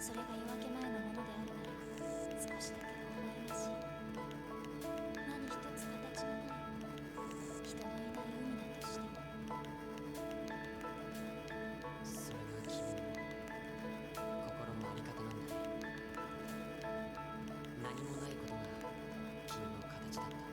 それが夜明け前のものであるなら少しだけ微笑ましい。何一つ形のない人のいない海だとしても。それが君の心のあり方なんだね。何もないことが君の形だった。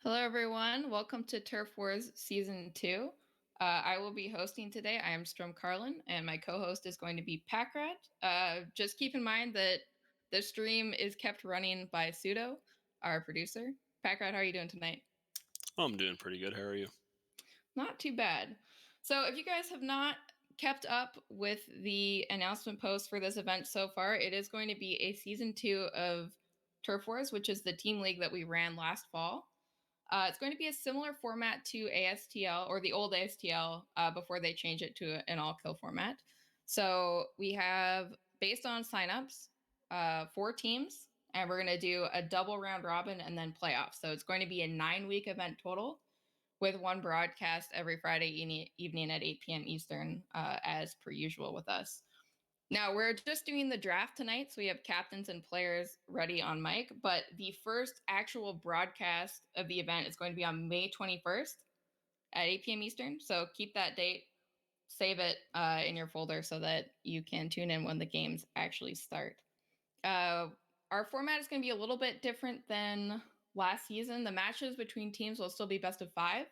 Hello, everyone. Welcome to Turf Wars Season 2. I will be hosting today. I am Strom Carlin, and my co-host is going to be Packrat. Just keep in mind that the stream is kept running by Pseudo, our producer. Packrat, how are you doing tonight? Oh, I'm doing pretty good. How are you? Not too bad. So if you guys have not kept up with the announcement post for this event so far, it is going to be a Season 2 of Turf Wars, which is the team league that we ran last fall. It's going to be a similar format to ASTL, or the old ASTL, before they change it to an all-kill format. So we have, based on signups, 4 teams, and we're going to do a double round robin and then playoffs. So it's going to be a 9-week event total, with one broadcast every Friday evening at 8 p.m. Eastern, as per usual with us. Now, we're just doing the draft tonight, so we have captains and players ready on mic, but the first actual broadcast of the event is going to be on May 21st at 8 p.m. Eastern, so keep that date, save it in your folder so that you can tune in when the games actually start. Our format is going to be a little bit different than last season. The matches between teams will still be best of 5,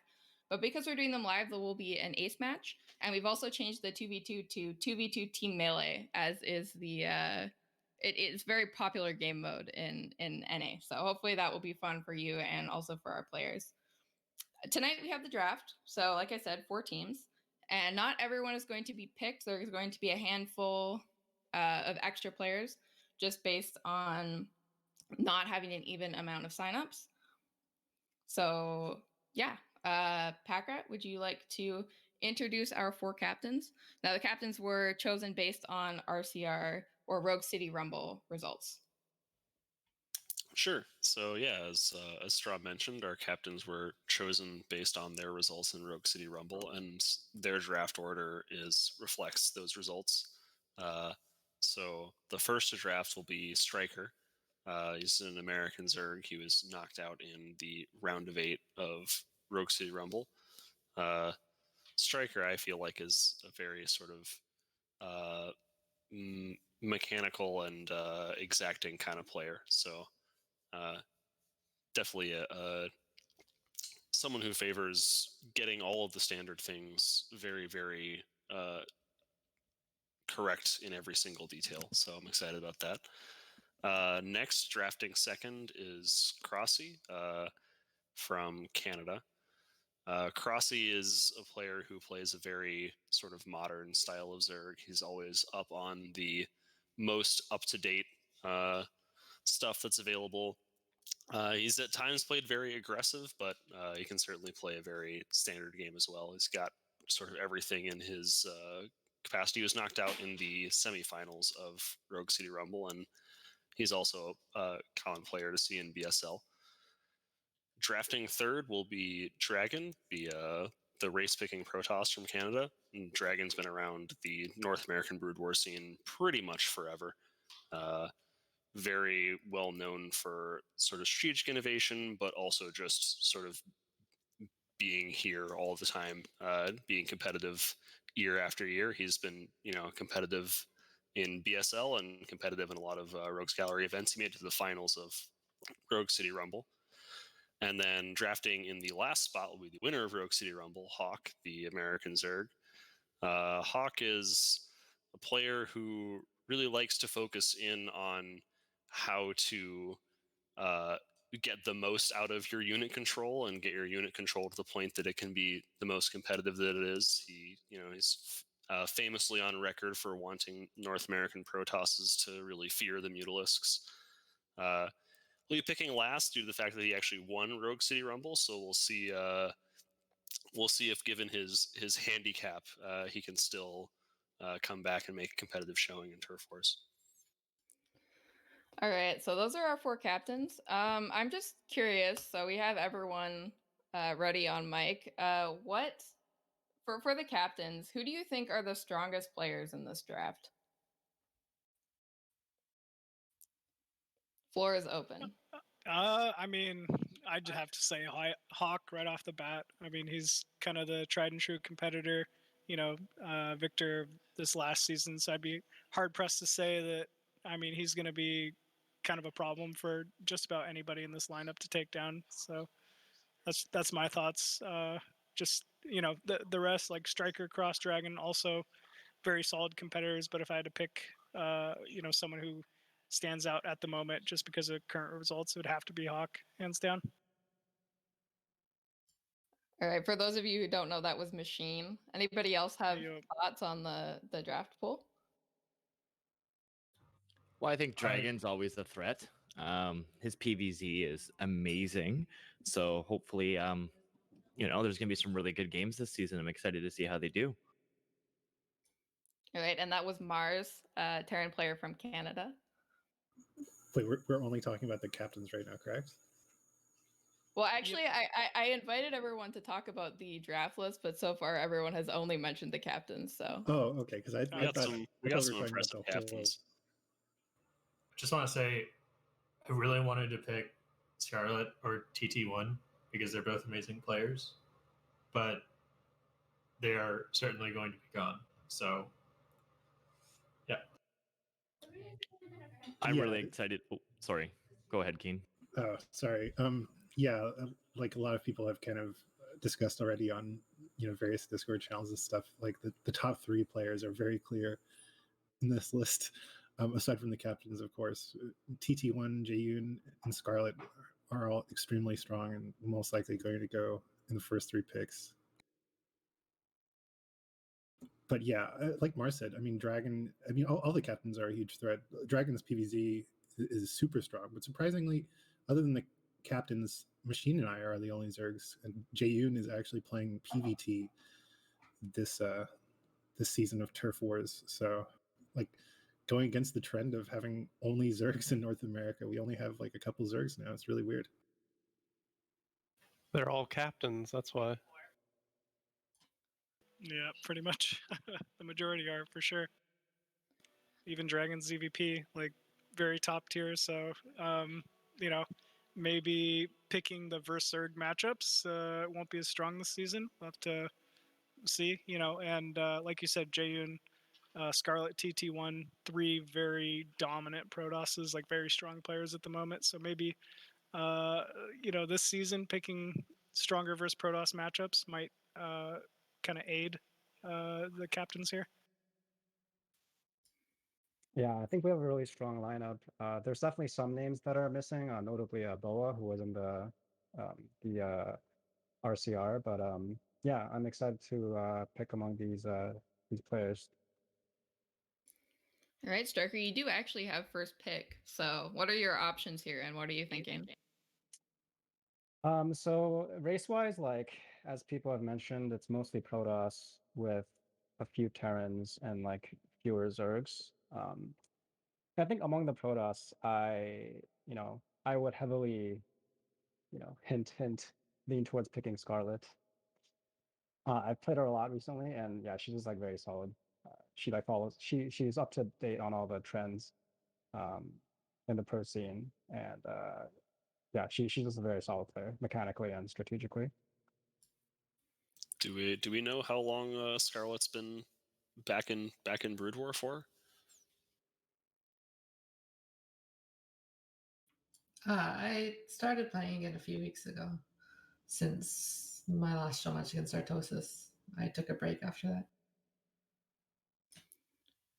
but because we're doing them live, there will be an ace match. And we've also changed the 2v2 to 2v2 team melee, as is the it is very popular game mode in NA. So hopefully that will be fun for you and also for our players. Tonight we have the draft. So like I said, 4 teams. And not everyone is going to be picked. There's going to be a handful of extra players just based on not having an even amount of signups. So yeah, Packrat, would you like to introduce our 4 captains? Now, the captains were chosen based on RCR or Rogue City Rumble results. Sure. So yeah, as Straw mentioned, our captains were chosen based on their results in Rogue City Rumble, and their draft order reflects those results. So the first to draft will be Striker. He's an American Zerg. He was knocked out in the round of 8 of Rogue City Rumble. Striker, I feel like, is a very sort of mechanical and exacting kind of player. So definitely someone who favors getting all of the standard things very, very correct in every single detail. So I'm excited about that. Next, drafting second is Crossy from Canada. Crossy is a player who plays a very sort of modern style of Zerg. He's always up on the most up-to-date stuff that's available. He's at times played very aggressive, but he can certainly play a very standard game as well. He's got sort of everything in his capacity. He was knocked out in the semifinals of Rogue City Rumble, and he's also a common player to see in BSL. Drafting third will be Dragon, the race-picking Protoss from Canada. And Dragon's been around the North American Brood War scene pretty much forever. Very well known for sort of strategic innovation, but also just sort of being here all the time, being competitive year after year. He's been, competitive in BSL and competitive in a lot of Rogues Gallery events. He made it to the finals of Rogue City Rumble. And then drafting in the last spot will be the winner of Rogue City Rumble, Hawk, the American Zerg. Hawk is a player who really likes to focus in on how to get the most out of your unit control and get your unit control to the point that it can be the most competitive that it is. He's famously on record for wanting North American Protosses to really fear the Mutalisks. He'll be picking last due to the fact that he actually won Rogue City Rumble, so we'll see. We'll see if, given his handicap, he can still come back and make a competitive showing in Turf Wars. All right, so those are our 4 captains. I'm just curious. So we have everyone ready on mic. What for the captains? Who do you think are the strongest players in this draft? Floor is open. I mean, I'd have to say Hawk right off the bat. I mean, he's kind of the tried and true competitor, Victor this last season. So I'd be hard pressed to say that. I mean, he's going to be kind of a problem for just about anybody in this lineup to take down. So that's my thoughts. Just the rest, like Striker, Cross Dragon, also very solid competitors. But if I had to pick, someone who stands out at the moment just because of current results, it would have to be Hawk, hands down. All right. For those of you who don't know, that was Machine. Anybody else have Yup. thoughts on the draft pool? Well, I think Dragon's always a threat. His PVZ is amazing. So hopefully, there's gonna be some really good games this season. I'm excited to see how they do. All right, and that was Mars, Terran player from Canada. Wait, we're only talking about the captains right now, correct? Well, actually, I invited everyone to talk about the draft list, but so far everyone has only mentioned the captains. So Oh, okay. Because We got some impressive captains. Just want to say, I really wanted to pick Scarlet or TT1 because they're both amazing players, but they are certainly going to be gone. So, yeah. I'm really excited. Oh, sorry. Go ahead, Keen. Oh, sorry. Yeah, like a lot of people have kind of discussed already on various Discord channels and stuff. Like the top 3 players are very clear in this list. Aside from the captains, of course, TT1, Jaeyoon, and Scarlet are all extremely strong and most likely going to go in the first 3 picks. But yeah, like Mars said, I mean, Dragon, all the captains are a huge threat. Dragon's PVZ is super strong, but surprisingly, other than the captains, Machine and I are the only Zergs, and Jaeyoon is actually playing PVT this season of Turf Wars. So, like, going against the trend of having only Zergs in North America, we only have like a couple Zergs now. It's really weird. They're all captains, that's why. Yeah, pretty much. The majority are, for sure. Even Dragon's ZVP, like, very top tier. So, maybe picking the Versurg matchups won't be as strong this season. We'll have to see, and like you said, Jaeyoon, Scarlet, TT1, 3 very dominant Protosses, like very strong players at the moment. So maybe, this season picking stronger versus Protoss matchups might kind of aid the captains here. Yeah, I think we have a really strong lineup. There's definitely some names that are missing, notably Boa, who was in the RCR. But yeah, I'm excited to pick among these players. all right, Starker, you do actually have first pick. So what are your options here, and what are you thinking? So race-wise, like as people have mentioned, it's mostly Protoss with a few Terrans and like fewer Zergs. I think among the Protoss, I would heavily, hint, lean towards picking Scarlet. I've played her a lot recently, and yeah, she's just like very solid. She like follows. She's up to date on all the trends, in the pro scene, and yeah, she's just a very solid player mechanically and strategically. Do we know how long Scarlet's been back in Brood War for? I started playing it a few weeks ago. Since my last show match against Artosis, I took a break after that.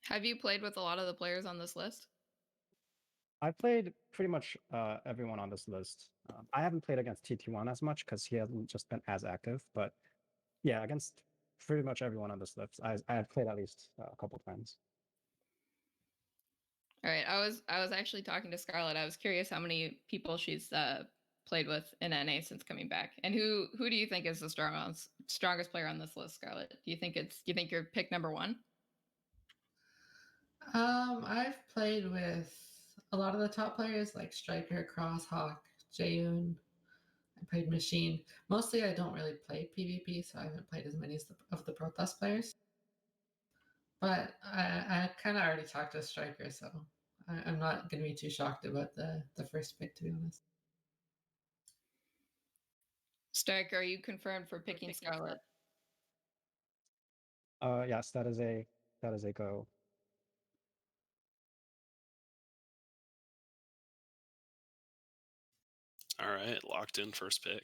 Have you played with a lot of the players on this list? I've played pretty much everyone on this list. I haven't played against TT1 as much because he hasn't just been as active. But yeah, against pretty much everyone on this list, I have played at least a couple times. All right, I was actually talking to Scarlet. I was curious how many people she's played with in NA since coming back, and who do you think is the strongest player on this list, Scarlet? Do you think you're pick number 1? I've played with a lot of the top players like Striker, Cross, Hawk, Jaeyoon. I played Machine. Mostly, I don't really play PvP, so I haven't played as many of the Protoss players. But I kind of already talked to Striker, so I'm not going to be too shocked about the first pick, to be honest. Striker, are you confirmed for picking Scarlet? Yes, that is a go. All right, locked in first pick.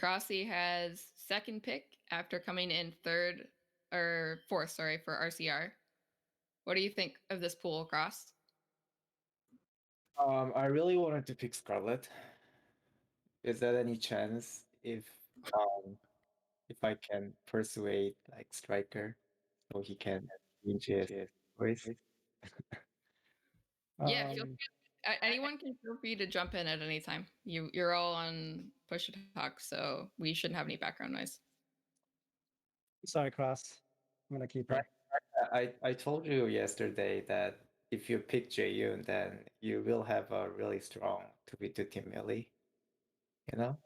Crossy has second pick after coming in fourth, sorry, for RCR. What do you think of this pool, Cross? I really wanted to pick Scarlet. Is there any chance if I can persuade like Striker so he can change his voice? Yeah, Um, anyone can feel free to jump in at any time. You're all on push to talk, so we shouldn't have any background noise. sorry, Cross. I'm gonna keep it. I told you yesterday that if you pick Jaeyoon, then you will have a really strong 2v2 team melee. You know?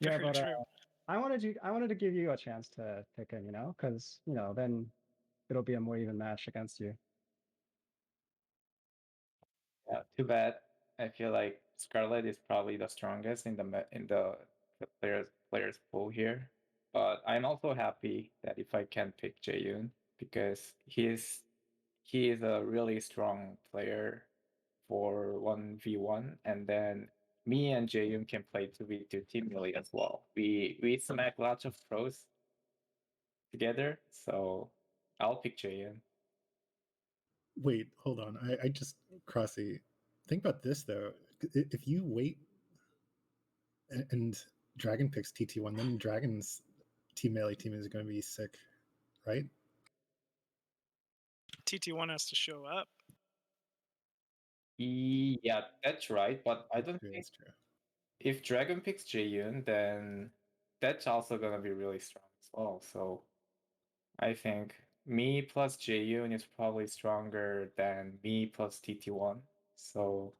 Yeah, Very but true. I wanted to give you a chance to pick him, you know, because then it'll be a more even match against you. Yeah, too bad. I feel like Scarlet is probably the strongest in the players pool here. But I'm also happy that if I can pick Jaeyoon because he is a really strong player for 1v1, and then me and Jaeyoon can play 2v2 team melee as well. We smack lots of pros together, so I'll pick Jaeyoon. Wait, hold on. I just Crossy. Think about this though. If you wait and Dragon picks TT1, then Dragon's team melee team is going to be sick, right? TT1 has to show up. Yeah, that's right. But I don't True, think that's true. if Dragon picks Jaeyoon, then that's also gonna be really strong as well. So I think me plus Jaeyoon is probably stronger than me plus TT1. So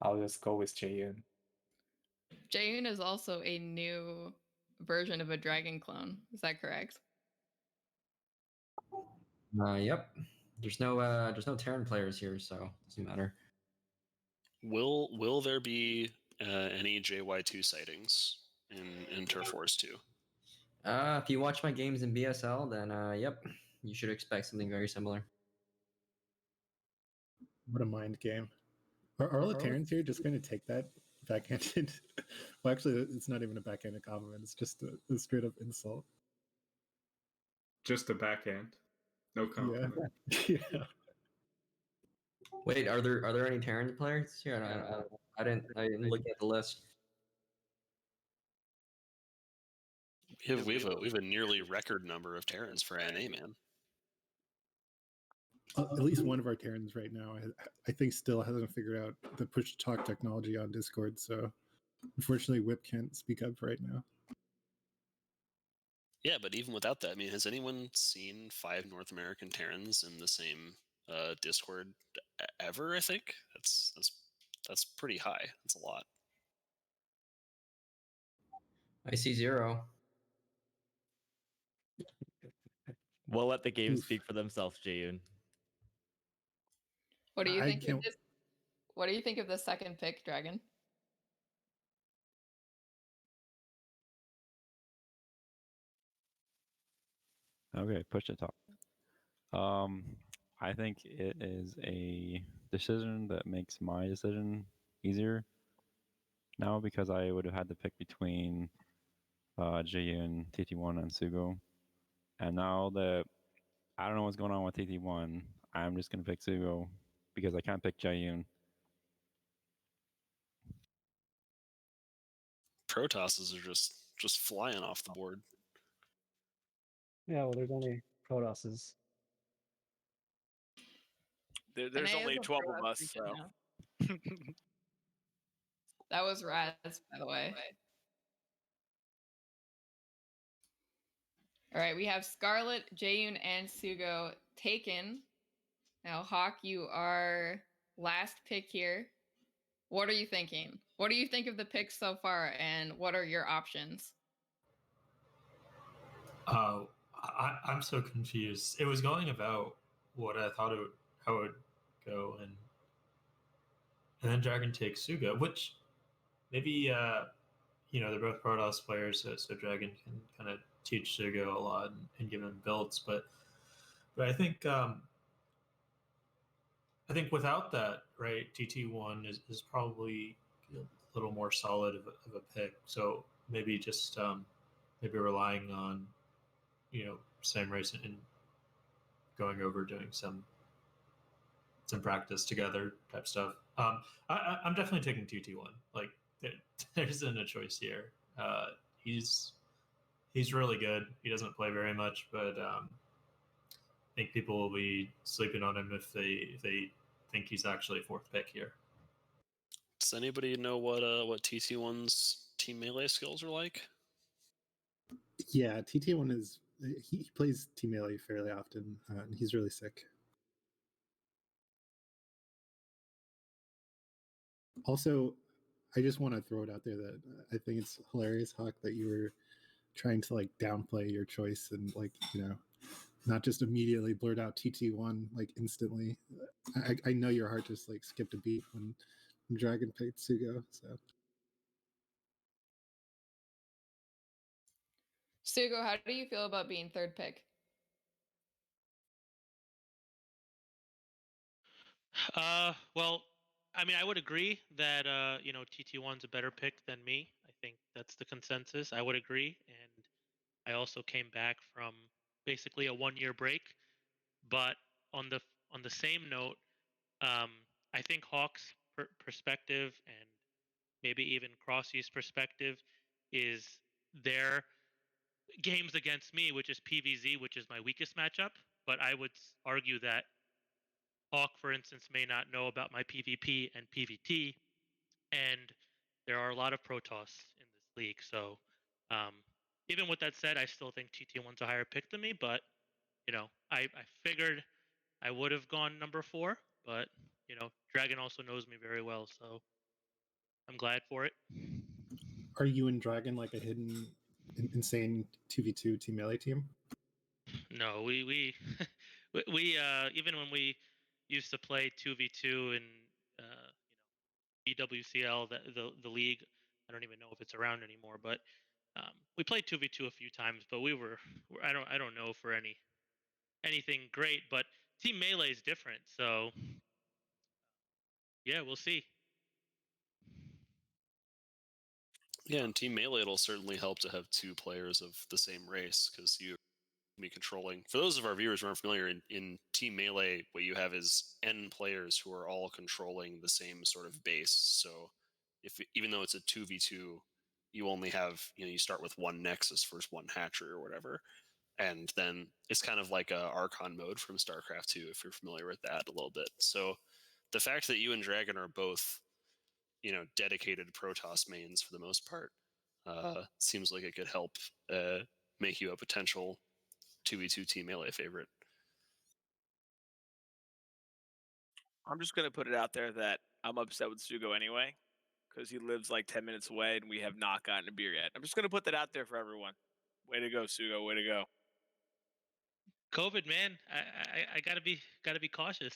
I'll just go with Jaeyoon. Jaeyoon is also a new version of a dragon clone. Is that correct? Yep. There's no Terran players here, so it doesn't matter. Will there be any JY2 sightings in Turf Wars 2? If you watch my games in BSL, then yep, you should expect something very similar. What a mind game. Are all the Terrans here just going to take that backhanded? Well, actually, it's not even a backhanded compliment. It's just a straight up insult. Just a backhand. No compliment. Yeah. Wait, are there any Terran players here? I didn't look at the list. We have a nearly record number of Terrans for NA, man. At least one of our Terrans right now, I think, still hasn't figured out the push to talk technology on Discord. So unfortunately, Whip can't speak up right now. Yeah, but even without that, I mean, has anyone seen 5 North American Terrans in the same Discord ever? I think that's pretty high. That's a lot. I see 0. We'll let the games speak for themselves, Jaeyoon. What do you think of this? What do you think of the second pick, Dragon? Okay, push to talk. I think it is a decision that makes my decision easier now because I would have had to pick between Jaeyoon, TT1, and Sugo. And now that I don't know what's going on with TT1, I'm just going to pick Sugo because I can't pick Jaeyoon. Protosses are just flying off the board. Yeah, well, there's only Protosses. There's only 12 of us, so. That was Raz, by the way. All right, we have Scarlet, Jaeyoon, and Sugo taken. Now, Hawk, you are last pick here. What are you thinking? What do you think of the picks so far, and what are your options? I'm so confused. It was going about what I thought how it would go, and then Dragon takes Suga, which maybe they're both Protoss players, so Dragon can kind of teach Suga a lot and give him builds, but I think without that, right, TT1 is probably a little more solid of a pick. So maybe just maybe relying on same race and going over doing some practice together type stuff. I'm definitely taking TT1. Like there isn't a choice here. He's really good. He doesn't play very much, but I think people will be sleeping on him if they think he's actually fourth pick here. Does anybody know what TT1's team melee skills are like? Yeah, TT1 is he plays team melee fairly often, and he's really sick. Also, I just want to throw it out there that I think it's hilarious, Hawk, that you were trying to like downplay your choice and like not just immediately blurt out TT1 like instantly. I know your heart just like skipped a beat when Dragon picked Sugo. So Sugo, how do you feel about being third pick? Well, I mean, I would agree that TT1's a better pick than me. I think that's the consensus. I would agree, and I also came back from basically a 1-year break. But on the same note, I think Hawk's perspective and maybe even Crossy's perspective is their games against me, which is PVZ, which is my weakest matchup. But I would argue that Hawk, for instance, may not know about my PvP and PvT, and there are a lot of Protoss in this league. So even with that said, I still think TT1's a higher pick than me, but I figured I would have gone number 4, but Dragon also knows me very well, so I'm glad for it. are you and Dragon like a hidden insane 2v2 team melee team? No, we even when we used to play 2v2 in BWCL, the league, I don't even know if it's around anymore, but we played 2v2 a few times, but I don't know for anything great, but team melee is different, so yeah, we'll see. Yeah, in team melee, it'll certainly help to have 2 players of the same race because you be controlling. For those of our viewers who aren't familiar, in team melee, what you have is N players who are all controlling the same sort of base. So even though it's a 2v2, you only have you start with 1 Nexus versus 1 Hatchery or whatever, and then it's kind of like a Archon mode from StarCraft 2 if you're familiar with that a little bit. So the fact that you and Dragon are both dedicated Protoss mains for the most part seems like it could help make you a potential 2v2 team melee favorite. I'm just going to put it out there that I'm upset with Sugo anyway, because he lives like 10 minutes away and we have not gotten a beer yet. I'm just going to put that out there for everyone. Way to go, Sugo. Way to go. COVID, man. I gotta be cautious.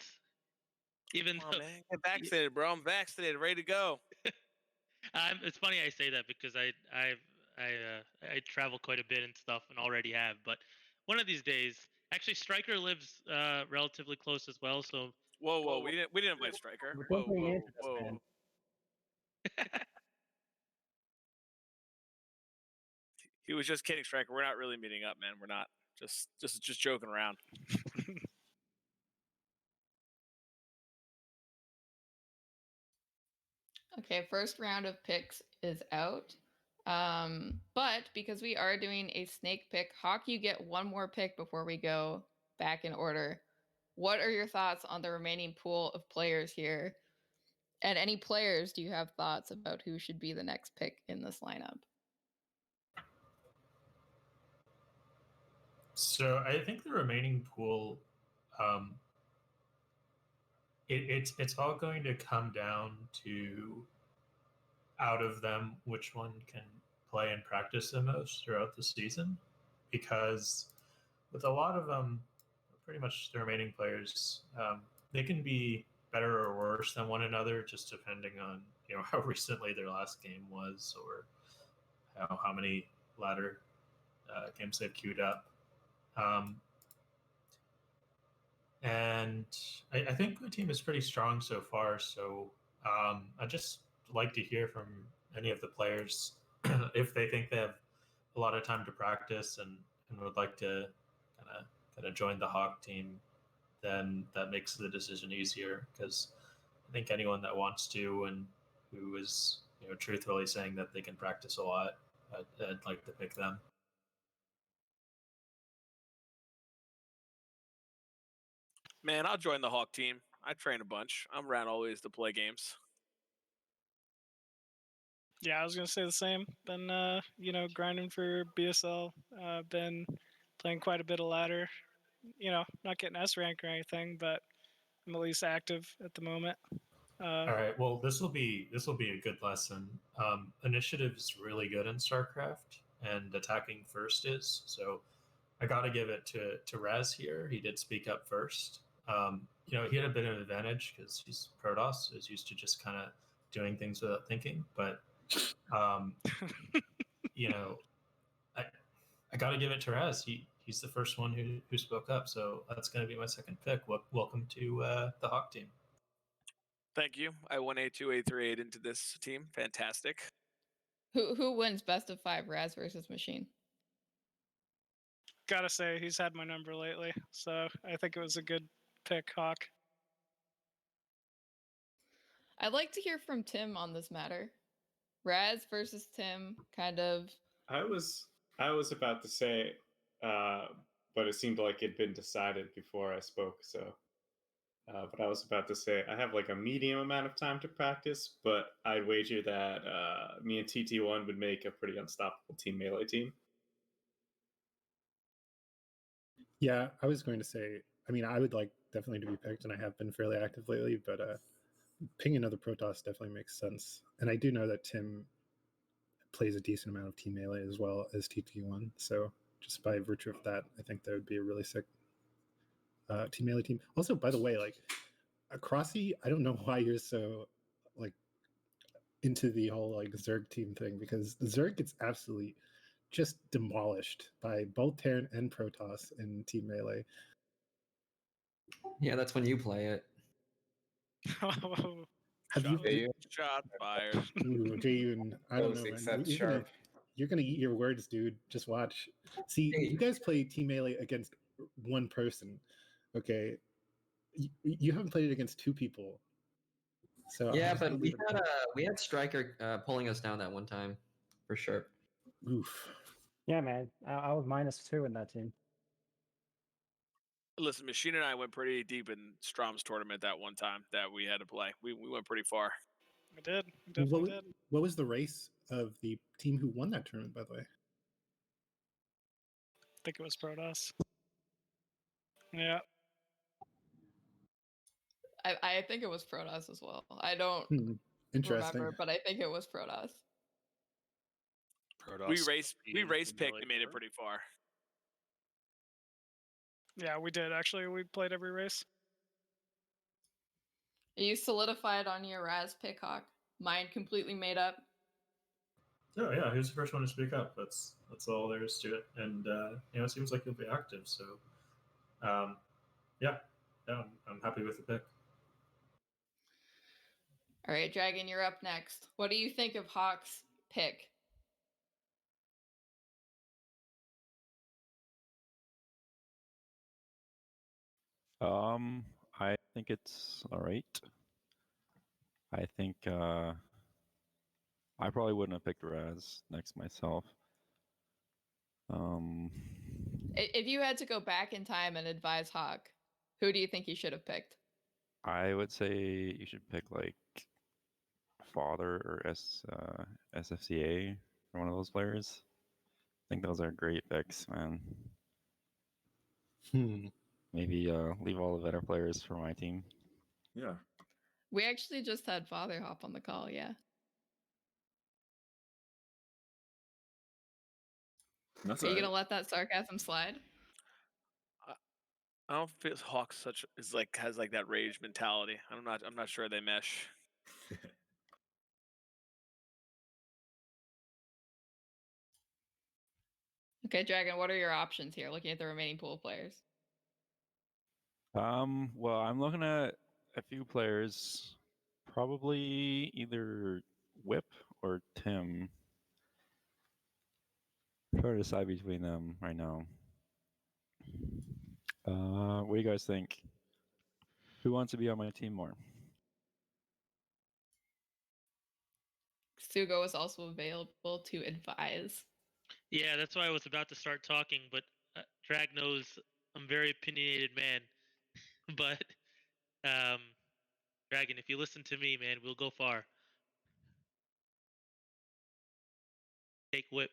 Even though, man, get vaccinated, bro. I'm vaccinated, ready to go. It's funny I say that because I travel quite a bit and stuff, and already have. But one of these days, actually, Striker lives relatively close as well. So whoa, we didn't invite Striker. Whoa. He was just kidding, Striker. We're not really meeting up, man. We're not. Just joking around. Okay, first round of picks is out. But because we are doing a snake pick, Hawk, you get 1 more pick before we go back in order. What are your thoughts on the remaining pool of players here? And any players, do you have thoughts about who should be the next pick in this lineup? So I think the remaining pool, it's all going to come down to, out of them, which one can play and practice the most throughout the season. Because with a lot of them, pretty much the remaining players, they can be better or worse than one another, just depending on how recently their last game was or how many ladder games they've queued up. And I think my team is pretty strong so far. So I'd just like to hear from any of the players if they think they have a lot of time to practice and would like to kind of join the Hawk team, then that makes the decision easier, because I think anyone that wants to and who is truthfully saying that they can practice a lot, I'd like to pick them. Man, I'll join the Hawk team. I train a bunch. I'm around always to play games. Yeah, I was gonna say the same. Been grinding for BSL. Been playing quite a bit of ladder. Not getting S rank or anything, but I'm at least active at the moment. All right. Well, this will be a good lesson. Initiative is really good in StarCraft, and attacking first is. So I got to give it to Raz here. He did speak up first. He had a bit of an advantage because he's Protoss, is used to just kind of doing things without thinking. But I got to give it to Raz. He's the first one who spoke up. So that's going to be my second pick. Welcome to the Hawk team. Thank you. I won A2, A3, 8 into this team. Fantastic. Who wins best of 5, Raz versus Machine? Gotta say, he's had my number lately, so I think it was a good pick, Hawk. I'd like to hear from Tim on this matter. Raz versus Tim, kind of. I was about to say, but it seemed like it'd been decided before I spoke. So, but I was about to say I have like a medium amount of time to practice, but I'd wager that me and TT1 would make a pretty unstoppable team melee team. Yeah, I was going to say, I mean, I would like definitely to be picked, and I have been fairly active lately, but picking another Protoss definitely makes sense. And I do know that Tim plays a decent amount of team melee as well as TT1, so just by virtue of that, I think that would be a really sick team melee team. Also, by the way, like Crossy, I don't know why you're so like into the whole like Zerg team thing, because the Zerg gets absolutely just demolished by both Terran and Protoss in team melee. Yeah, that's when you play it. Have you? Shot fired. Ooh, Jayun, I don't know, man. You're gonna eat your words, dude. Just watch. See, you guys play team melee against one person, okay? You haven't played it against two people. So yeah, but we had Striker pulling us down that one time, for sure. Oof. Yeah, man. I was -2 in that team. Listen, Machine and I went pretty deep in Strom's tournament that one time that we had to play. We went pretty far. We did. We definitely did. What was the race of the team who won that tournament, by the way? I think it was Protoss. Yeah. I think it was Protoss as well. I don't remember, but I think it was Protoss. We race picked and made it pretty far. Yeah, we did. Actually, we played every race. Are you solidified on your Raz pick, Hawk? Mind completely made up? Oh yeah, he was the first one to speak up. That's all there is to it. And it seems like he'll be active. So yeah, I'm happy with the pick. All right, Dragon, you're up next. What do you think of Hawk's pick? I think it's all right. I think I probably wouldn't have picked Raz next myself. If you had to go back in time and advise Hawk, who do you think you should have picked? I would say you should pick like Father or SFCA or one of those players. I think those are great picks, man. Maybe leave all the better players for my team. Yeah. We actually just had Father hop on the call, yeah. That's Are you gonna let that sarcasm slide? I don't feel Hawk has that rage mentality. I'm not sure they mesh. Okay, Dragon, what are your options here? Looking at the remaining pool of players. Well, I'm looking at a few players, probably either Whip or Tim. Trying to decide between them right now. What do you guys think? Who wants to be on my team more? Sugo is also available to advise. Yeah, that's why I was about to start talking, but Drag knows I'm a very opinionated man. But Dragon, if you listen to me, man, we'll go far. Take Whip.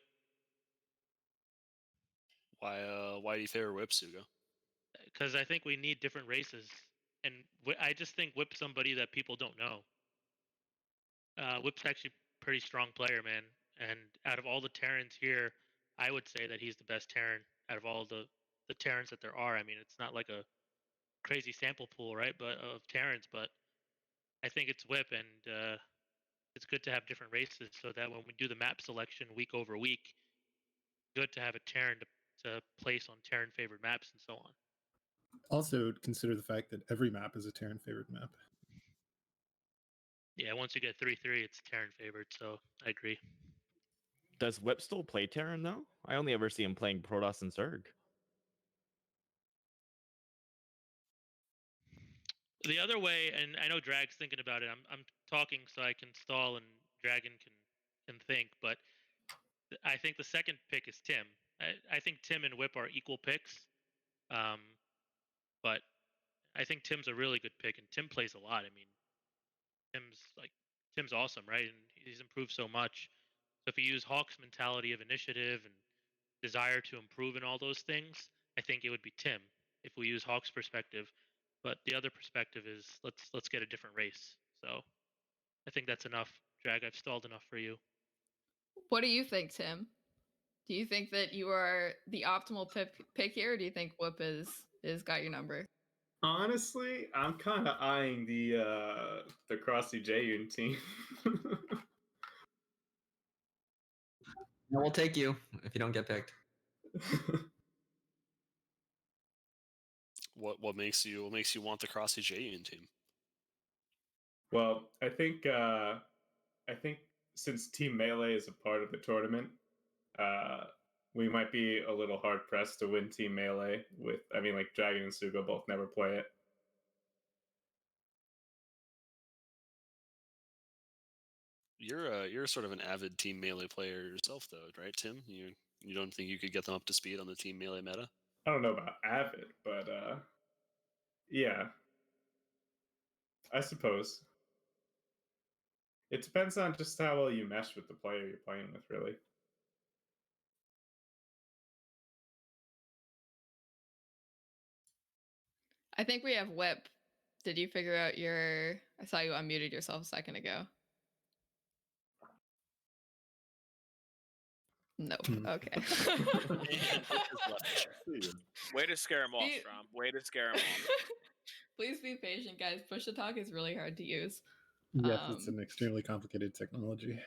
Why do you favor Whip, Sugo? Because I think we need different races, and I just think Whip's somebody that people don't know. Whip's actually a pretty strong player, man. And out of all the Terrans here, I would say that he's the best Terran out of all the Terrans that there are. I mean, it's not like a crazy sample pool, right? But of Terrans, but I think it's Whip, and it's good to have different races so that when we do the map selection week over week, good to have a Terran to place on Terran favored maps and so on. Also, consider the fact that every map is a Terran favored map. Yeah, once you get 3-3, it's Terran favored, so I agree. Does Whip still play Terran though? I only ever see him playing Protoss and Zerg. The other way, and I know Drag's thinking about it. I'm talking so I can stall and Dragon can think, but I think the second pick is Tim. I think Tim and Whip are equal picks, but I think Tim's a really good pick, and Tim plays a lot. I mean, Tim's awesome, right? And he's improved so much. So if you use Hawk's mentality of initiative and desire to improve in all those things, I think it would be Tim if we use Hawk's perspective. But the other perspective is let's get a different race. So I think that's enough. Drag, I've stalled enough for you. What do you think, Tim? Do you think that you are the optimal pick here, or do you think Whip is got your number? Honestly, I'm kind of eyeing the Crossy Jaeyoon team. No, we'll take you if you don't get picked. What makes you want the Crossy Jaeyoon team? Well, I think since Team Melee is a part of the tournament, we might be a little hard pressed to win Team Melee with. I mean, like Dragon and Sugo both never play it. You're sort of an avid Team Melee player yourself, though, right, Tim? You don't think you could get them up to speed on the Team Melee meta? I don't know about avid, but yeah, I suppose. It depends on just how well you mesh with the player you're playing with, really. I think we have Whip. Did you figure out your... I saw you unmuted yourself a second ago. No. Okay. Way to scare him off, Strom. Way to scare him off. Please be patient, guys. Push to talk is really hard to use. Yes, it's an extremely complicated technology.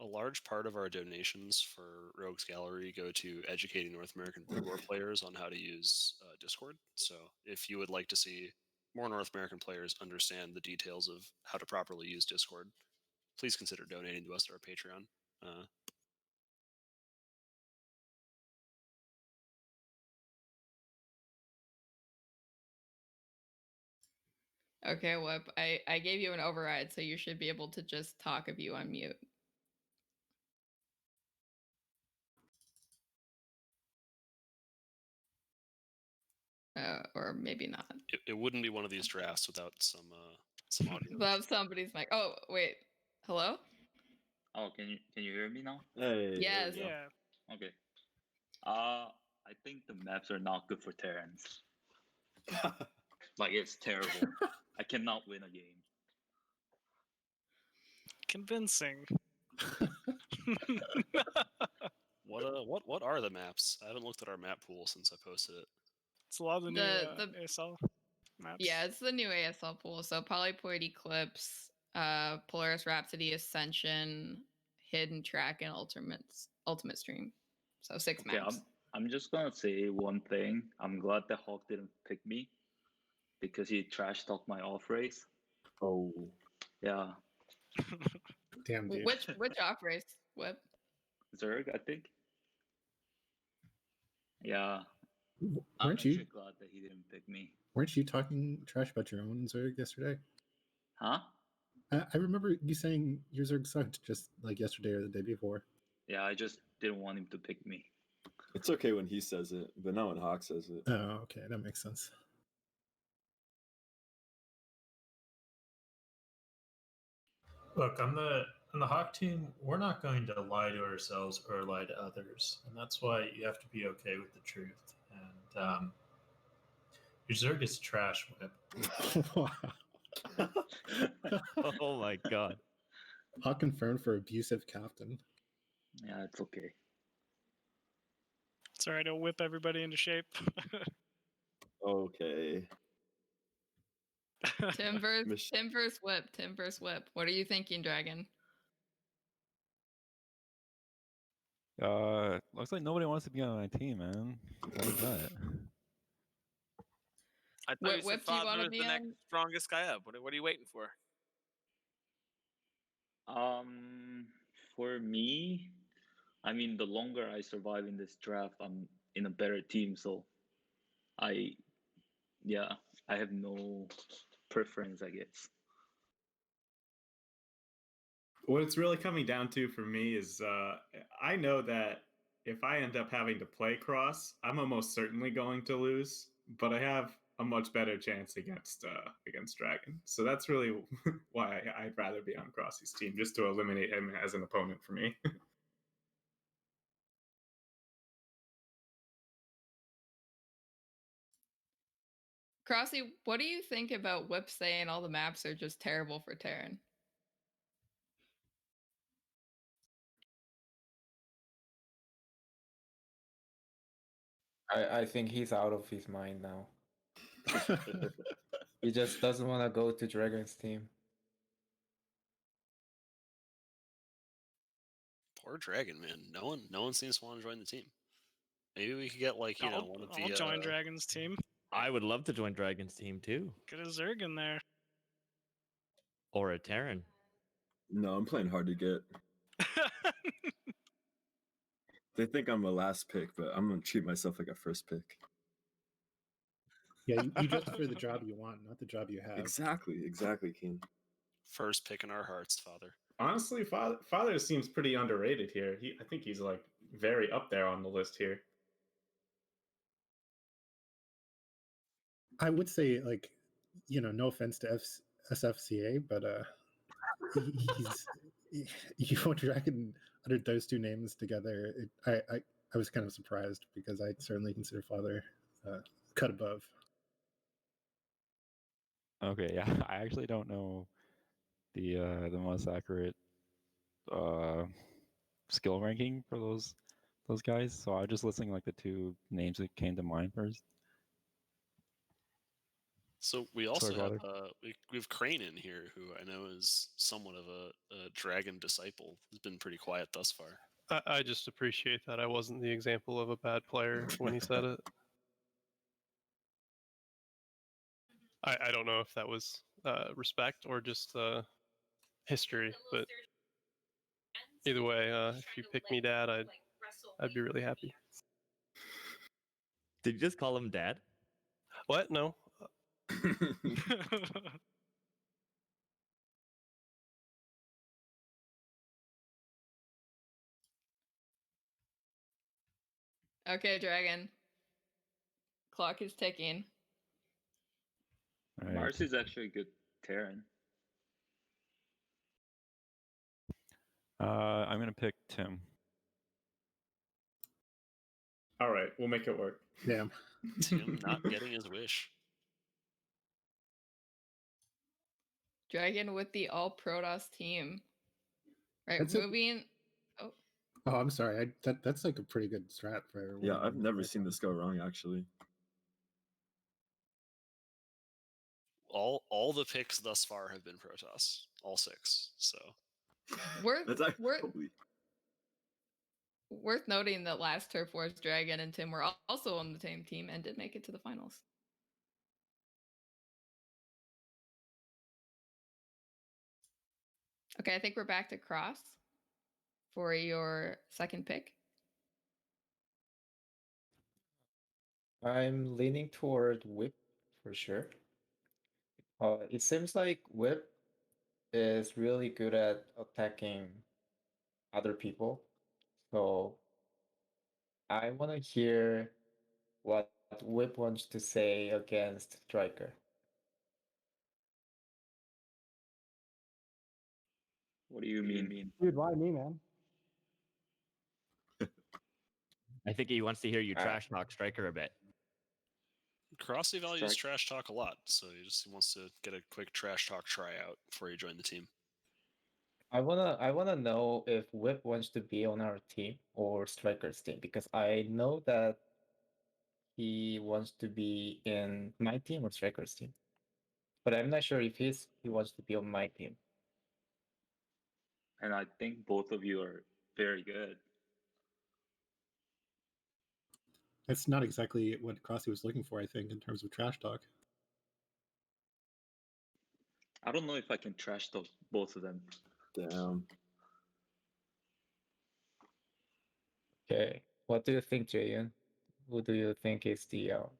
A large part of our donations for Rogues Gallery go to educating North American Brood War players on how to use Discord. So if you would like to see more North American players understand the details of how to properly use Discord, please consider donating to us at our Patreon. Okay, Whip. I gave you an override, so you should be able to just talk if you unmute. Or maybe not. It wouldn't be one of these drafts without some audio. Love somebody's mic. Oh wait, hello. Oh, can you hear me now? Hey. Yes. Yeah. Okay. I think the maps are not good for Terrans. Like it's terrible. I cannot win a game. Convincing. What are the maps? I haven't looked at our map pool since I posted it. It's a lot of the new ASL maps. Yeah, it's the new ASL pool. So Polyploid Eclipse, Polaris Rhapsody, Ascension, Hidden Track, and Ultimate Stream. So 6 maps. I'm just gonna say one thing. I'm glad that Hawk didn't pick me because he trash talked my off race. Oh. Yeah. Damn, dude. Which off race, Whip? Zerg, I think. Yeah, I'm Weren't actually you glad that he didn't pick me. weren't you talking trash about your own Zerg yesterday? Huh? I remember you saying your Zerg sucked just like yesterday or the day before. Yeah, I just didn't want him to pick me. It's okay when he says it, but not when Hawk says it. Oh, okay, that makes sense. Look, on the Hawk team, we're not going to lie to ourselves or lie to others, and that's why you have to be okay with the truth. And your Zerg is trash, Whip. Oh my god. Hawk confirmed for abusive captain. Yeah, it's okay. It's alright, I'll whip everybody into shape. Okay. Tim versus Whip. Tim versus Whip. What are you thinking, Dragon? Looks like nobody wants to be on my team, man. What is that? I thought What you said whip do you Father wanna is be the next on? strongest guy up. What are you waiting for? For me, I mean, the longer I survive in this draft, I'm in a better team. So, I have no preference, I guess. What it's really coming down to for me is I know that if I end up having to play Cross, I'm almost certainly going to lose, but I have a much better chance against Dragon. So that's really why I'd rather be on Crossy's team, just to eliminate him as an opponent for me. Crossy, what do you think about Whip saying all the maps are just terrible for Terran? I think he's out of his mind now. He just doesn't want to go to Dragon's team. Poor Dragon, man. No one seems to want to join the team. Maybe we could get like one of the. I'll join Dragon's team. I would love to join Dragon's team too. Get a Zerg in there. Or a Terran. No, I'm playing hard to get. They think I'm a last pick, but I'm gonna treat myself like a first pick. Yeah, you dress for the job you want, not the job you have. Exactly, King. First pick in our hearts, Father. Honestly, Father seems pretty underrated here. I think he's like very up there on the list here. I would say, like, no offense to SFCA, but you put Dragon under those two names together. I was kind of surprised because I certainly consider Father cut above. Okay, yeah, I actually don't know the most accurate skill ranking for those guys, so I was just listing like the two names that came to mind first. So we also Sorry, have Father. we have Crane in here, who I know is somewhat of a Dragon disciple. He's been pretty quiet thus far. I just appreciate that I wasn't the example of a bad player when he said it. I don't know if that was respect or just history, but either way, if you pick me dad, I'd be really happy. Did you just call him dad? What? No. Okay, Dragon. Clock is ticking. Right. Mars is actually a good Terran. I'm gonna pick Tim. All right, we'll make it work. Damn. Tim not getting his wish. Dragon with the all Protoss team. Right, That's it. moving. Oh, I'm sorry. That's like a pretty good strat for everyone. Yeah, I've never seen this go wrong, actually. All the picks thus far have been Protoss, all 6. So Worth noting that last Turf Wars, Dragon and Tim were also on the same team and did make it to the finals. Okay, I think we're back to Cross for your second pick. I'm leaning toward Whip for sure. It seems like Whip is really good at attacking other people. So I want to hear what Whip wants to say against Striker. What do you mean? Dude, why me, man? I think he wants to hear you Ah. trash talk Striker a bit. Crossy values Strike. trash talk a lot, so he wants to get a quick trash talk tryout before you join the team. I wanna know if Whip wants to be on our team or Striker's team, because I know that he wants to be in my team or Striker's team. But I'm not sure if he wants to be on my team. And I think both of you are very good. That's not exactly what Crossy was looking for, I think, in terms of trash talk. I don't know if I can trash those both of them. Damn. Okay, what do you think, Jayon? Who do you think is the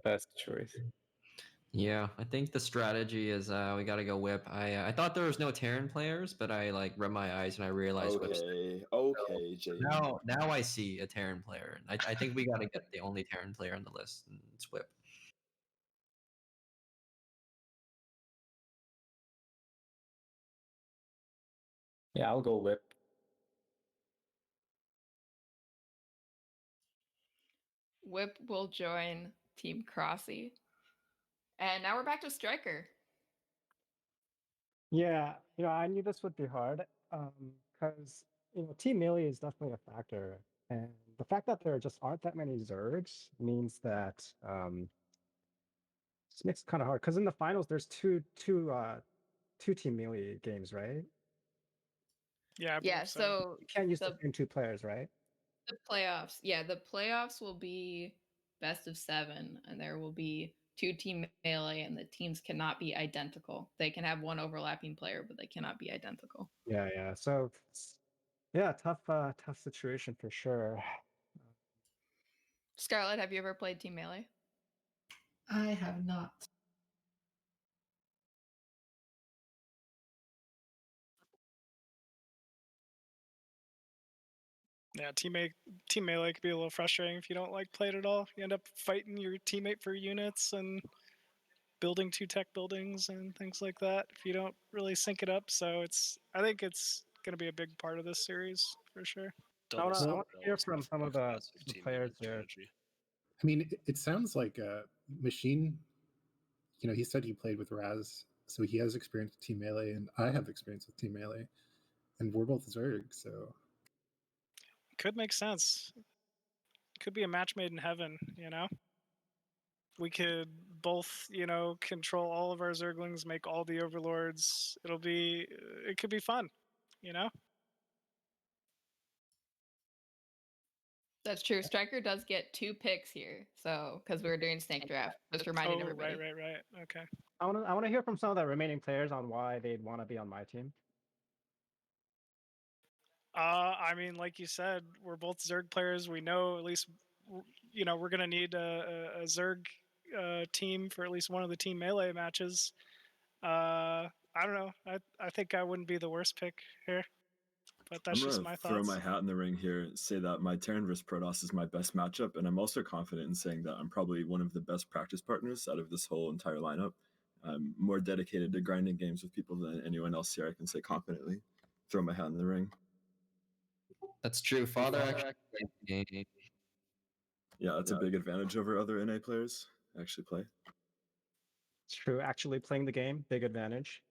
best choice? Yeah, I think the strategy is we gotta go Whip. I thought there was no Terran players, but I like rubbed my eyes and I realized Whip's there. Okay, Jay. Now I see a Terran player. And I think we gotta get the only Terran player on the list, and it's Whip. Yeah, I'll go Whip. Whip will join Team Crossy. And now we're back to Striker. Yeah, I knew this would be hard, because Team Melee is definitely a factor, and the fact that there just aren't that many Zergs means that this makes it kind of hard. Because in the finals, there's two Team Melee games, right? Yeah. I Yeah, believe so You can't use the the same two players, right? the playoffs. Yeah, the playoffs will be best of 7, and there will be 2 team melee, and the teams cannot be identical. They can have one overlapping player, but they cannot be identical. Yeah. So, yeah, tough situation for sure. Scarlett, have you ever played team melee? I have not. Yeah, team melee could be a little frustrating if you don't like play it at all. You end up fighting your teammate for units and building 2 tech buildings and things like that if you don't really sync it up. So I think it's going to be a big part of this series for sure. I want to hear from some of the players here. I mean, it sounds like Machine. He said he played with Raz, so he has experience with Team Melee, and I have experience with Team Melee, and we're both Zerg, so Could make sense. Could be a match made in heaven, We could both, control all of our Zerglings, make all the overlords. It could be fun, That's true. Striker does get 2 picks here, so because we're doing snake draft. Just reminding everybody. Right. Okay. I want to hear from some of the remaining players on why they'd want to be on my team. I mean, like you said, we're both Zerg players. We know at least, we're gonna need a Zerg team for at least one of the team melee matches. I don't know. I think I wouldn't be the worst pick here, but that's I'm just gonna my throw thoughts. my hat in the ring here and say that my Terran vs Protoss is my best matchup, and I'm also confident in saying that I'm probably one of the best practice partners out of this whole entire lineup. I'm more dedicated to grinding games with people than anyone else here. I can say confidently. Throw my hat in the ring. That's true. Father actually played the game. Yeah, that's a big advantage over other NA players. Actually play. It's true. Actually playing the game, big advantage.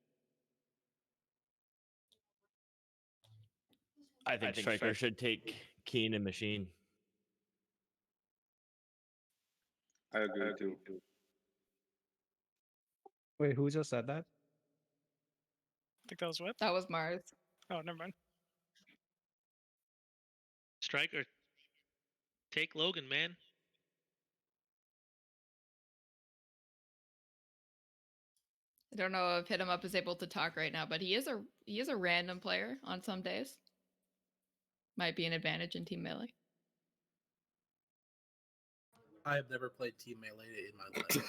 I think Striker should take Keen and Machine. I agree too. Wait, who just said that? I think that was what? That was Mars. Oh, never mind. Striker, take Logan, man. I don't know if Hit 'em Up is able to talk right now, but he is a random player on some days. Might be an advantage in team melee. I have never played Team Melee in my life.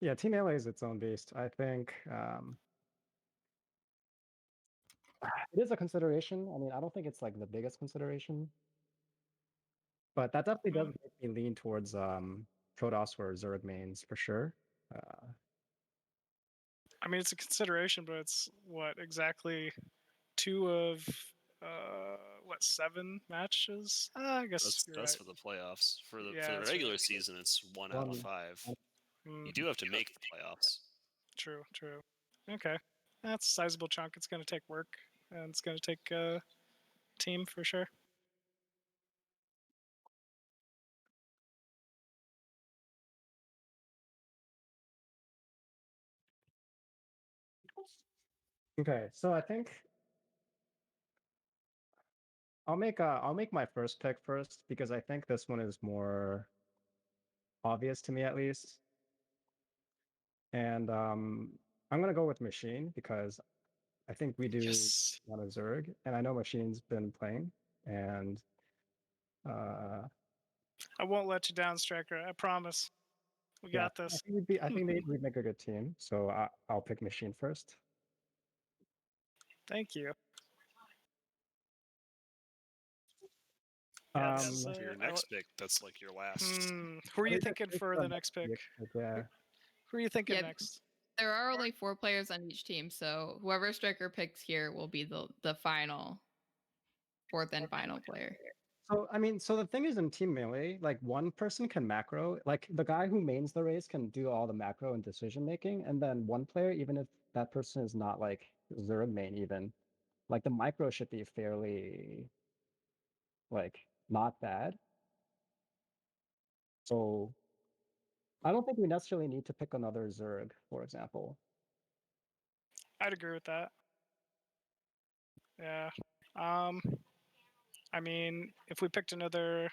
Yeah, Team Melee is its own beast. I think it is a consideration. I mean, I don't think it's like the biggest consideration, but that definitely does make me lean towards Protoss or Zerg mains for sure. I mean, it's a consideration, but it's what exactly 2 of 7 matches? I guess That's right. for the playoffs. For the Yeah, that's regular right. season, it's 1 out of 5. You do have to make the playoffs. True. Okay, that's a sizable chunk. It's going to take work, and it's going to take a team for sure. Okay, so I think I'll make my first pick first because I think this one is more obvious to me at least. And I'm gonna go with Machine because I think we do want a Zerg, and I know Machine's been playing, and I won't let you down, Striker. I promise. We yeah, got this. I think we'd make a good team. So I'll pick Machine first. Thank you. For your next pick, that's like your last. Who are you thinking for the next pick? Yeah. Who are you thinking Yeah, next? There are only 4 players on each team, so whoever Striker picks here will be the final 4th and final player. So I mean, so the thing is in Team Melee, like one person can macro, like the guy who mains the race can do all the macro and decision making, and then one player, even if that person is not like Zerg main, even like the micro should be fairly like not bad. So I don't think we necessarily need to pick another Zerg, for example. I'd agree with that. Yeah. I mean, if we picked another,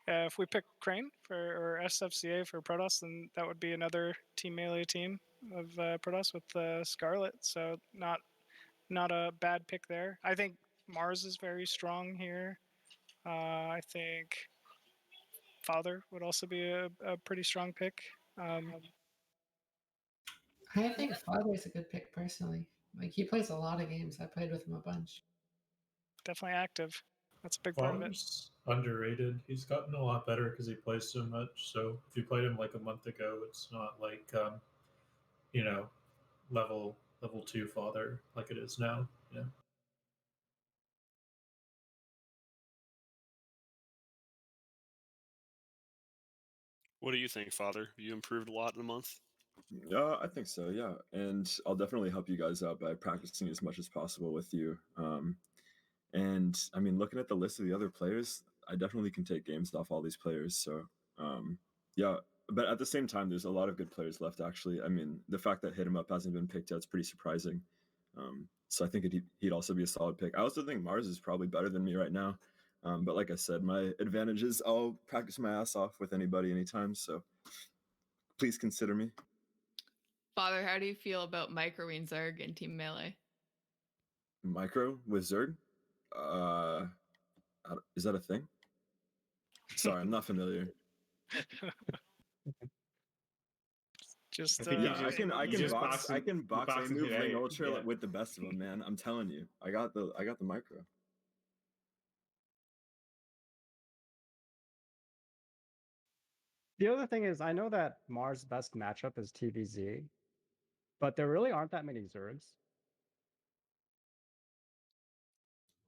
if we picked Crane or SFCA for Protoss, then that would be another Team Melee team of Protoss with Scarlet. So not a bad pick there. I think Mars is very strong here. I think Father would also be a pretty strong pick. I think Father's a good pick personally. Like he plays a lot of games. I played with him a bunch. Definitely active. That's a big part of it. Father's underrated. He's gotten a lot better because he plays so much. So if you played him like a month ago, it's not like level 2 Father like it is now. Yeah. What do you think, Father? You improved a lot in a month? Yeah, I think so. Yeah, and I'll definitely help you guys out by practicing as much as possible with you. And I mean, looking at the list of the other players, I definitely can take games off all these players. So, yeah. But at the same time, there's a lot of good players left. Actually, I mean, the fact that Hit 'Em Up hasn't been picked yet is pretty surprising. So I think he'd also be a solid pick. I also think Mars is probably better than me right now. But like I said, my advantage is I'll practice my ass off with anybody anytime. So please consider me. Father, how do you feel about microing Zerg in Team Melee? Micro with Zerg? Is that a thing? Sorry, I'm not familiar. Just yeah, I can box a Moveling Ultra with the best of them, man. I'm telling you, I got the micro. The other thing is, I know that Mars' best matchup is TVZ, but there really aren't that many Zergs.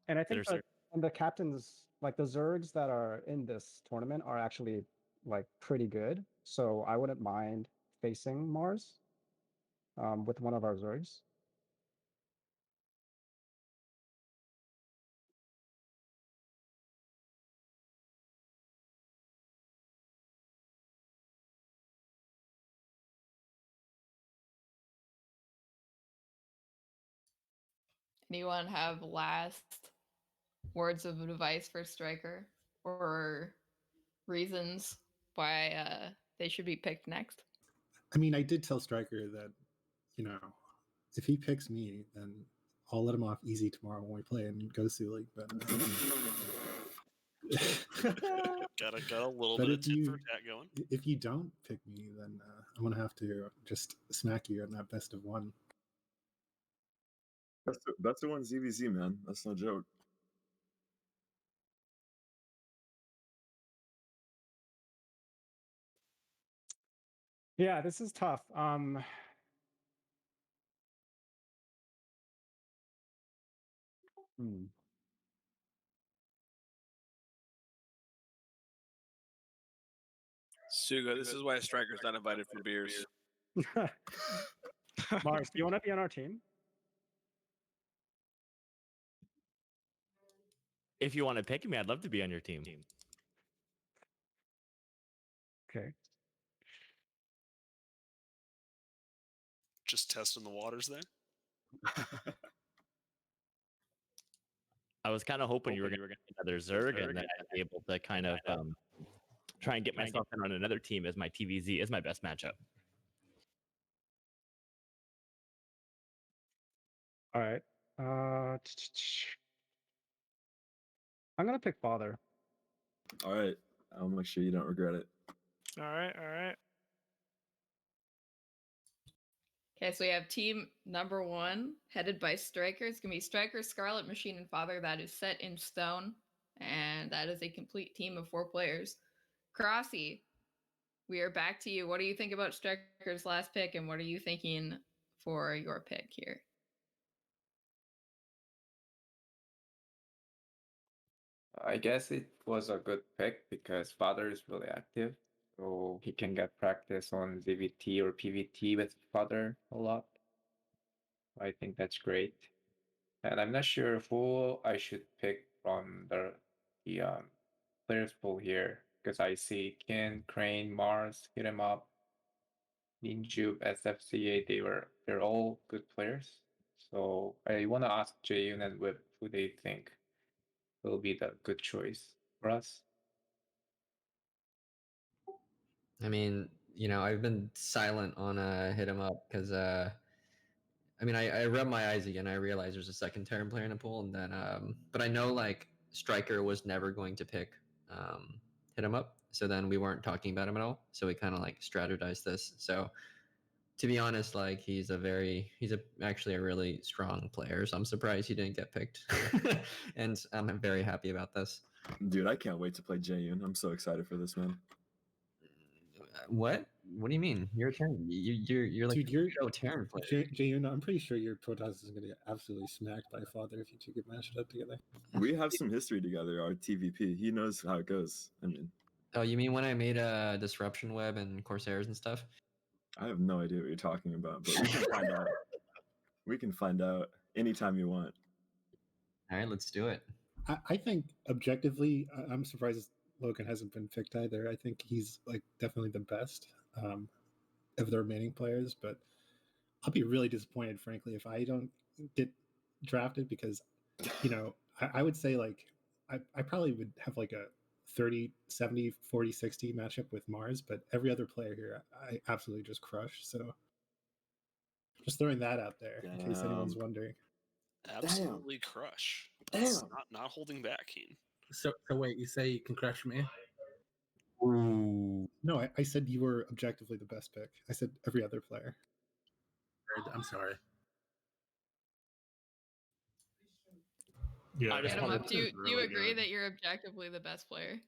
And I think the captains, like the Zergs that are in this tournament, are actually like pretty good. So I wouldn't mind facing Mars with one of our Zergs. Anyone have last words of advice for Striker or reasons why they should be picked next? I mean, I did tell Striker that, if he picks me, then I'll let him off easy tomorrow when we play in Gosu League. But got a little But bit of if tit you for tat going. if you don't pick me, then I'm gonna have to just smack you in that best of one. That's the one ZVZ, man. That's no joke. Yeah, this is tough. Hmm. Sugo, this is why Striker's not invited for beers. Mars, do you want to be on our team? If you want to pick me, I'd love to be on your team. Okay. Just testing the waters there. I was kind of hoping you were going to get another Zerg, and then I'd be able to kind of try and get myself in on another team as my TVZ is my best matchup. All right. I'm gonna pick Father. All right. I'll make sure you don't regret it. All right, all right. Okay, so we have team number 1 headed by Striker. It's gonna be Striker, Scarlet, Machine, and Father. That is set in stone, and that is a complete team of 4 players. Crossy, we are back to you. What do you think about Striker's last pick, and what are you thinking for your pick here? I guess it was a good pick because Father is really active, so he can get practice on ZVT or PVT with Father a lot. I think that's great. And I'm not sure who I should pick from the players pool here because I see Kin, Crane, Mars, Hit 'em Up, Ninjube, SFCA. They're all good players. So I want to ask Jayun and Whip who they think will be the good choice for us. I mean, I've been silent on Hit 'em Up because I mean, I rubbed my eyes again. I realized there's a second Terran player in the pool, and then but I know like Striker was never going to pick Hit 'em Up, so then we weren't talking about him at all. So we kind of like strategized this. So to be honest, like he's actually a really strong player. So I'm surprised he didn't get picked, and I'm very happy about this. Dude, I can't wait to play Jayun. I'm so excited for this, man. What? What do you mean? You're a Terran. You're like Dude, you're a Terran player. Jayun, I'm pretty sure your Protoss is gonna get absolutely smacked by Father if you two get matched up together. We have some history together, our TVP. He knows how it goes. I mean, Oh, you mean when I made a disruption web and Corsairs and stuff? I have no idea what you're talking about, but we can find out. We can find out anytime you want. All right, let's do it. I think objectively, I'm surprised Logan hasn't been picked either. I think he's like definitely the best of the remaining players, but I'll be really disappointed, frankly, if I don't get drafted because, I would say like I probably would have like a 30, 70, 40, 60 matchup with Mars, but every other player here I absolutely just crush. So just throwing that out there in case anyone's wondering. Absolutely crush. Damn. It's not holding back, Keen. So wait, you say you can crush me? No, I said you were objectively the best pick. I said every other player. I'm sorry. Yeah, Hit 'em Up, do you agree that you're objectively the best player?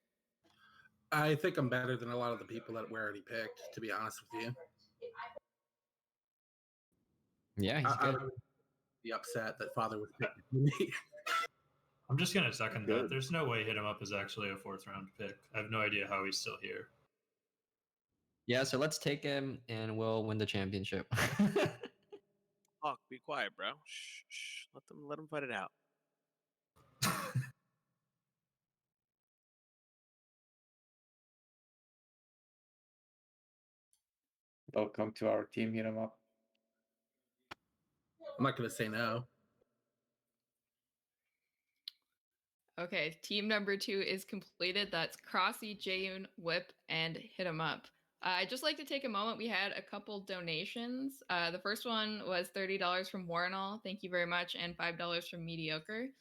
I think I'm better than a lot of the people that we already picked, to be honest with you. Yeah, he's I good. would be upset that Father was picking me. I'm just gonna second Good. that. There's no way Hit 'em Up is actually a 4th round pick. I have no idea how he's still here. Yeah, so let's take him and we'll win the championship. Hawk, be quiet, bro. Shh. Let them fight it out. Welcome to our team, Hit 'em Up. I'm not gonna say no. Okay, team number 2 is completed. That's Crossy, Jayun, Whip, and Hit 'em Up. I'd just like to take a moment. We had a couple donations. The first one was $30 from Warrenall. Thank you very much. And $5 from Mediocre.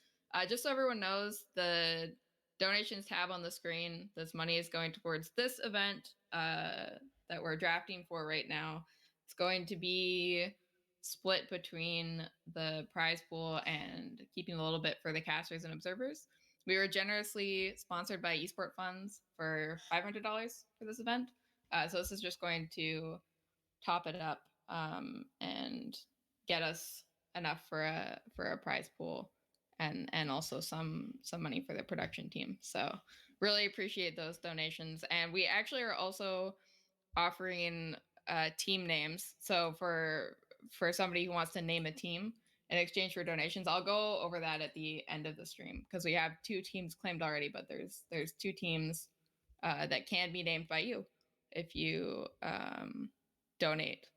Just so everyone knows, the donations tab on the screen. This money is going towards this event that we're drafting for right now. It's going to be split between the prize pool and keeping a little bit for the casters and observers. We were generously sponsored by Esport Funds for $500 for this event. So this is just going to top it up and get us enough for a prize pool and also some money for the production team. So really appreciate those donations. And we actually are also offering team names. So for somebody who wants to name a team in exchange for donations, I'll go over that at the end of the stream because we have 2 teams claimed already, but there's 2 teams that can be named by you if you donate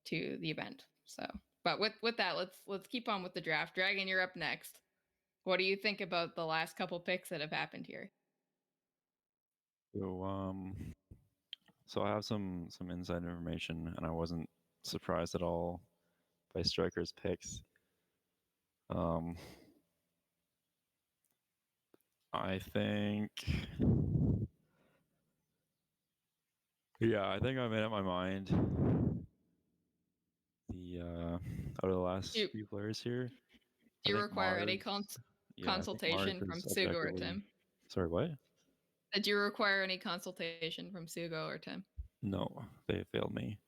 to the event. So, but with that, let's keep on with the draft. Dragon, you're up next. What do you think about the last couple picks that have happened here? So I have some inside information, and I wasn't surprised at all by Striker's picks. I think, I think I made up my mind. Out of the last few players here, Do you require any consultation from Sugo or Tim? Sorry, what? Did you require any consultation from Sugo or Tim? No, they failed me.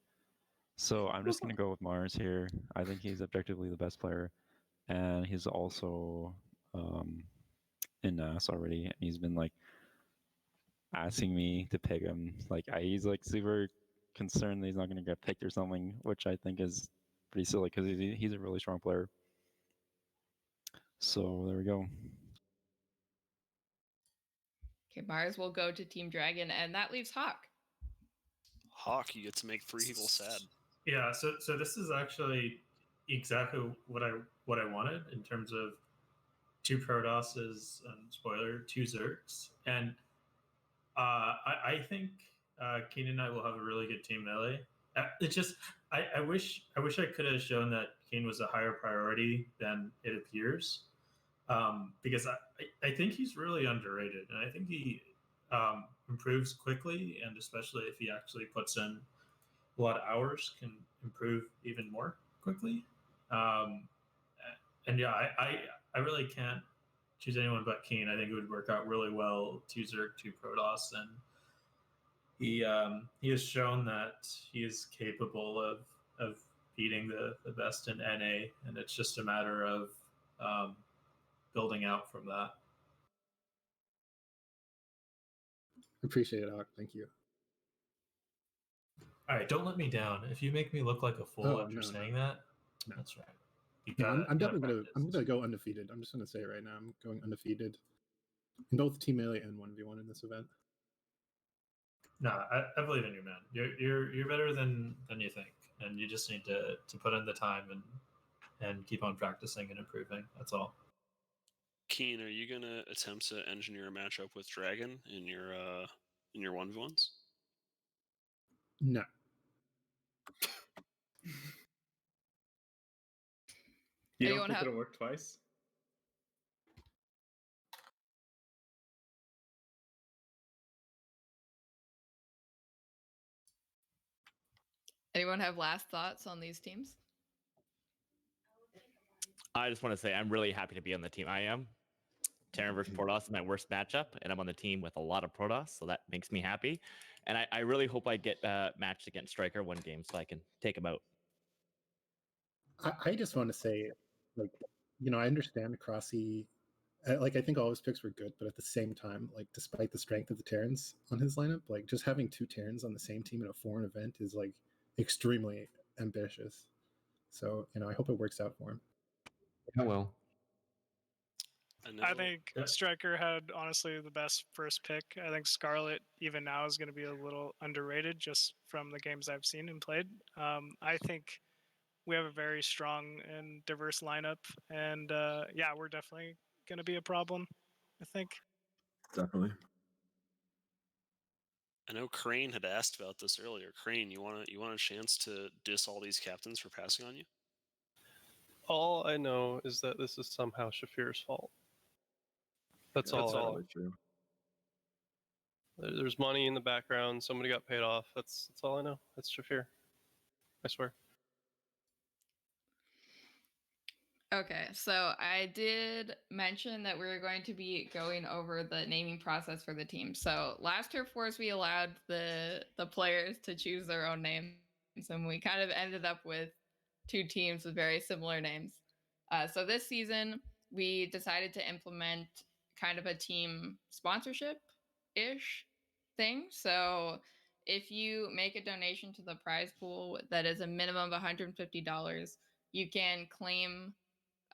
So I'm just gonna go with Mars here. I think he's objectively the best player, and he's also in NAS already. And he's been like asking me to pick him. Like he's like super concerned that he's not gonna get picked or something, which I think is pretty silly because he's a really strong player. So there we go. Okay, Mars will go to Team Dragon, and that leaves Hawk. Hawk, you get to make 3 people sad. Yeah, so this is actually exactly what I wanted in terms of 2 Protosses and spoiler, 2 Zergs, and I think Keen and I will have a really good team melee. It's just I wish I could have shown that Keen was a higher priority than it appears, because I think he's really underrated, and I think he improves quickly, and especially if he actually puts in a lot of hours, can improve even more quickly. And yeah, I really can't choose anyone but Keen. I think it would work out really well. 2 Zerg, 2 Protoss, and he has shown that he is capable of beating the best in NA, and it's just a matter of building out from that. Appreciate it, Hawk. Thank you. All right, don't let me down. If you make me look like a fool after saying that, that's right. I'm definitely gonna go undefeated. I'm just gonna say it right now. I'm going undefeated in both team melee and 1v1 in this event. No, I believe in you, man. You're better than you think, and you just need to put in the time and keep on practicing and improving. That's all. Keen, are you gonna attempt to engineer a matchup with Dragon in your 1v1s? No. You don't think it'll work twice? Anyone have last thoughts on these teams? I just want to say I'm really happy to be on the team I am. Terran versus Protoss is my worst matchup, and I'm on the team with a lot of Protoss, so that makes me happy. And I really hope I get matched against Striker one game so I can take him out. I just want to say, like, I understand Crossy. I think all his picks were good, but at the same time, like, despite the strength of the Terrans on his lineup, like, just having 2 Terrans on the same team in a foreign event is like extremely ambitious. So, I hope it works out for him. Oh well. I think Striker had honestly the best first pick. I think Scarlet even now is going to be a little underrated just from the games I've seen and played. I think we have a very strong and diverse lineup, and we're definitely going to be a problem, I think. Definitely. I know Crane had asked about this earlier. Crane, you want a chance to diss all these captains for passing on you? All I know is that this is somehow Shafir's fault. That's all I know. True. There's money in the background. Somebody got paid off. That's all I know. That's Shafir. I swear. Okay, so I did mention that we were going to be going over the naming process for the team. So last Turf Wars, we allowed the players to choose their own names, and we kind of ended up with 2 teams with very similar names. So this season, we decided to implement kind of a team sponsorship-ish thing. So if you make a donation to the prize pool that is a minimum of $150, you can claim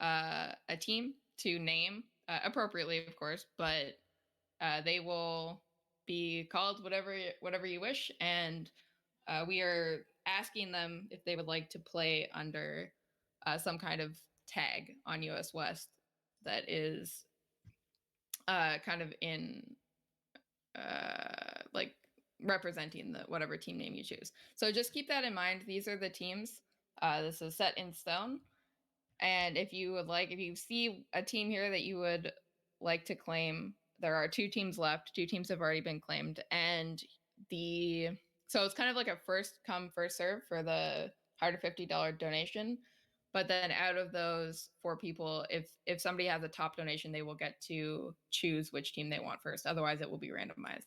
a team to name appropriately, of course, but they will be called whatever you wish, and we are asking them if they would like to play under some kind of tag on US West that is kind of in like representing the whatever team name you choose. So just keep that in mind. These are the teams. This is set in stone. And if you see a team here that you would like to claim, there are 2 teams left. 2 teams have already been claimed. And so it's kind of like a first come, first serve for the $150 donation. But then out of those 4 people, if somebody has a top donation, they will get to choose which team they want first. Otherwise, it will be randomized.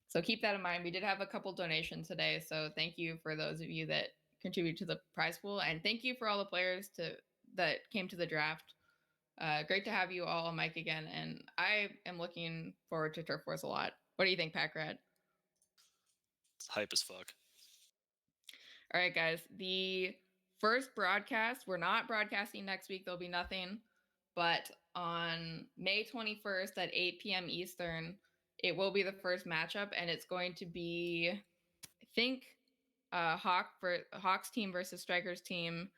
So keep that in mind. We did have a couple donations today. So thank you for those of you that contribute to the prize pool, and thank you for all the players that came to the draft. Great to have you all on mic again, and I am looking forward to Turf Wars a lot. What do you think, Packrat? It's hype as fuck. All right, guys. The first broadcast, we're not broadcasting next week. There'll be nothing, but on May 21st at 8 p.m. Eastern, it will be the first matchup, and it's going to be, I think, Hawks team versus Strikers team,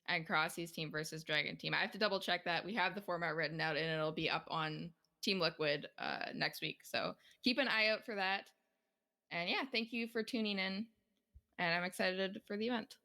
and Crossy's team versus Dragon team. I have to double check that. We have the format written out, and it'll be up on Team Liquid next week. So keep an eye out for that. And yeah, thank you for tuning in, and I'm excited for the event.